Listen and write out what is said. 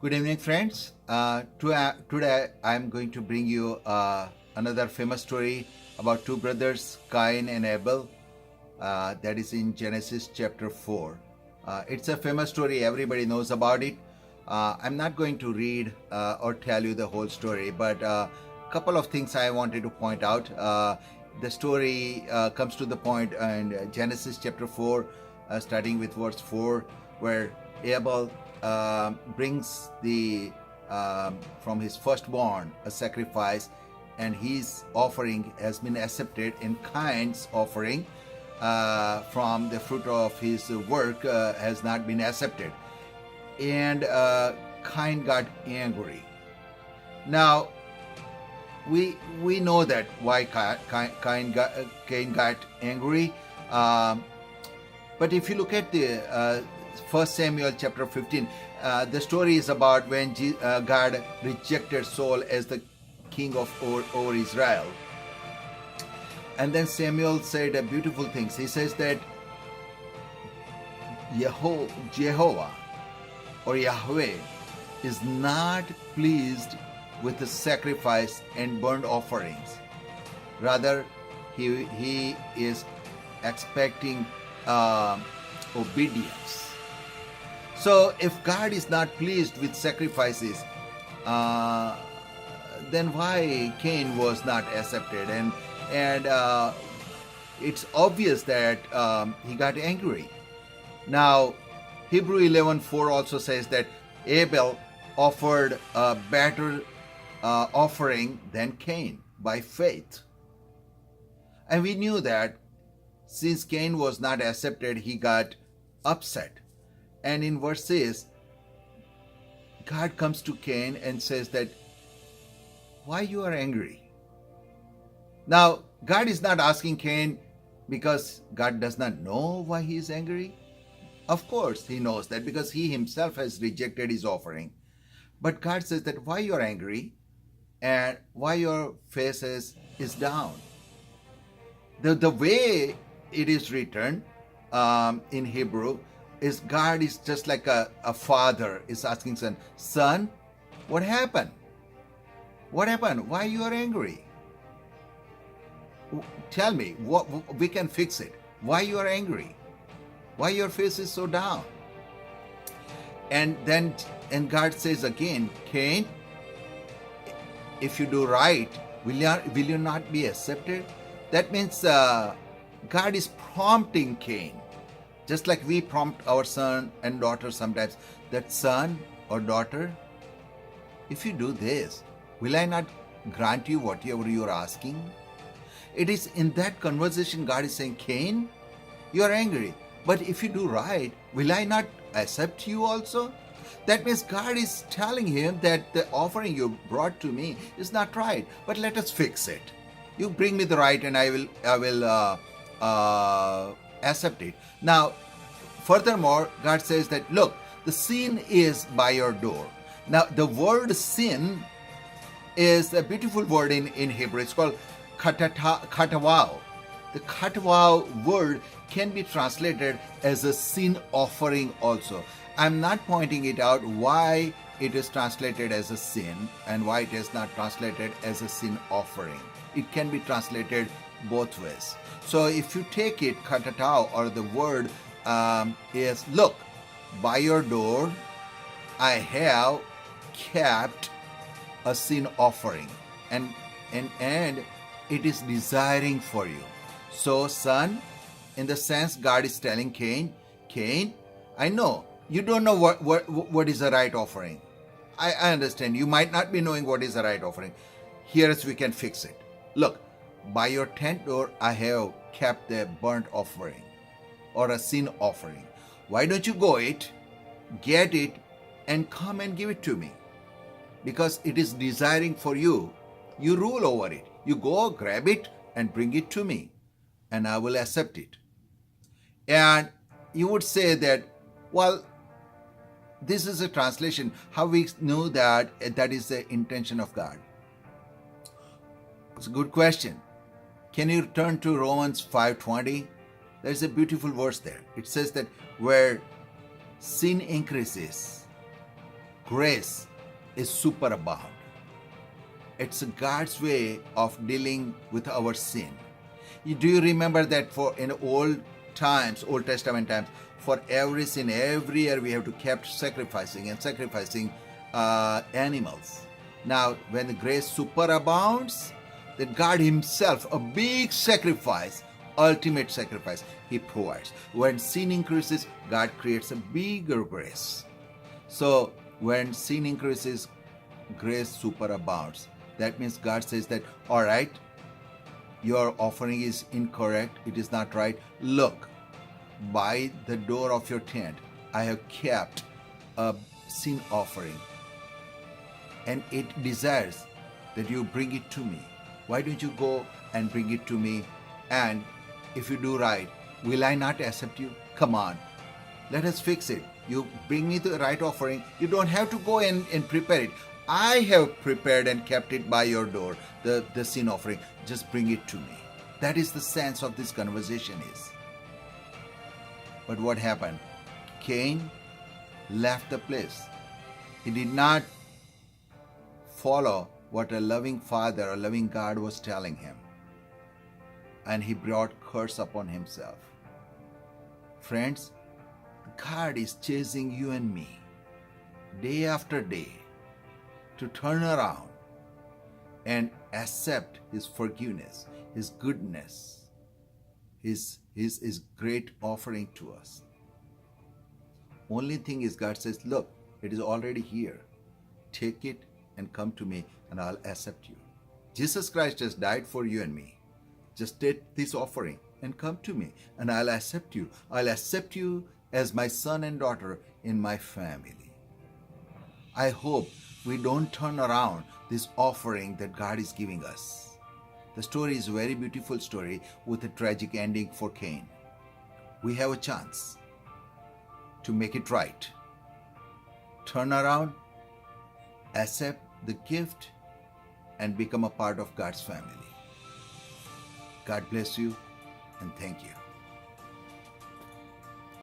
Good evening, friends. Today I'm going to bring you another famous story about two brothers, Cain and Abel. That is in Genesis chapter 4. It's a famous story, everybody knows about it. I'm not going to read or tell you the whole story, but a couple of things I wanted to point out. The story comes to the point in Genesis chapter 4, starting with verse 4, where Abel brings the from his firstborn a sacrifice, and his offering has been accepted, and Cain's offering from the fruit of his work has not been accepted, and Cain got angry. Now we know that why Cain got angry, but if you look at the 1 Samuel chapter 15, the story is about when God rejected Saul as the king of over Israel. And then Samuel said beautiful things. He says that Jehovah or Yahweh is not pleased with the sacrifice and burnt offerings. Rather, he is expecting obedience. So if God is not pleased with sacrifices, then why Cain was not accepted? And it's obvious that he got angry. Now, Hebrew 11:4 also says that Abel offered a better offering than Cain by faith. And we knew that since Cain was not accepted, he got upset. And in verses, God comes to Cain and says that, why you are angry? Now, God is not asking Cain because God does not know why he is angry. Of course, he knows that because he himself has rejected his offering. But God says that why you are angry and why your face is down. The way it is written in Hebrew is God is just like a father is asking son, what happened? What happened? Why you are angry? Tell me, what we can fix it. Why you are angry? Why your face is so down? And God says again, Cain, if you do right, will you not be accepted? That means God is prompting Cain, just like we prompt our son and daughter sometimes, that son or daughter, if you do this, will I not grant you whatever you are asking? It is in that conversation God is saying, Cain, you are angry, but if you do right, will I not accept you also? That means God is telling him that the offering you brought to me is not right, but let us fix it. You bring me the right, and I will accept it. Now, furthermore, God says that, look, the sin is by your door. Now, the word sin is a beautiful word in Hebrew. It's called katawao. The katawao word can be translated as a sin offering also. I'm not pointing it out why it is translated as a sin and why it is not translated as a sin offering. It can be translated both ways. So if you take it, katatao, or the word is, look, by your door I have kept a sin offering, and it is desiring for you. So son, in the sense God is telling Cain, I know you don't know what is the right offering. I understand you might not be knowing what is the right offering. Here's we can fix it. Look, by your tent door I have kept the burnt offering or a sin offering. Why don't you go get it, and come and give it to me? Because it is desiring for you. You rule over it. You go grab it and bring it to me, and I will accept it. And you would say that, well, this is a translation. How we know that is the intention of God? It's a good question. Can you turn to Romans 5:20? There's a beautiful verse there. It says that where sin increases, grace is superabound. It's God's way of dealing with our sin. Do you remember that for in Old Testament times, for every sin, every year we have to keep sacrificing animals. Now, when the grace superabounds, then God Himself, a big sacrifice, ultimate sacrifice, He provides. When sin increases, God creates a bigger grace. So, when sin increases, grace superabounds. That means God says that, all right, your offering is incorrect, it is not right. Look, by the door of your tent, I have kept a sin offering, and it desires that you bring it to me. Why don't you go and bring it to me? And if you do right, will I not accept you? Come on, let us fix it. You bring me the right offering. You don't have to go and prepare it. I have prepared and kept it by your door, the sin offering. Just bring it to me. That is the sense of this conversation is. But what happened? Cain left the place. He did not follow what a loving father, a loving God was telling him. And he brought curse upon himself. Friends, God is chasing you and me day after day to turn around and accept His forgiveness, His goodness, His great offering to us. Only thing is, God says, look, it is already here. Take it and come to me and I'll accept you. Jesus Christ has died for you and me. Just take this offering and come to me and I'll accept you. I'll accept you as my son and daughter in my family. I hope we don't turn around this offering that God is giving us. The story is a very beautiful story with a tragic ending for Cain. We have a chance to make it right. Turn around, accept the gift, and become a part of God's family. God bless you and thank you.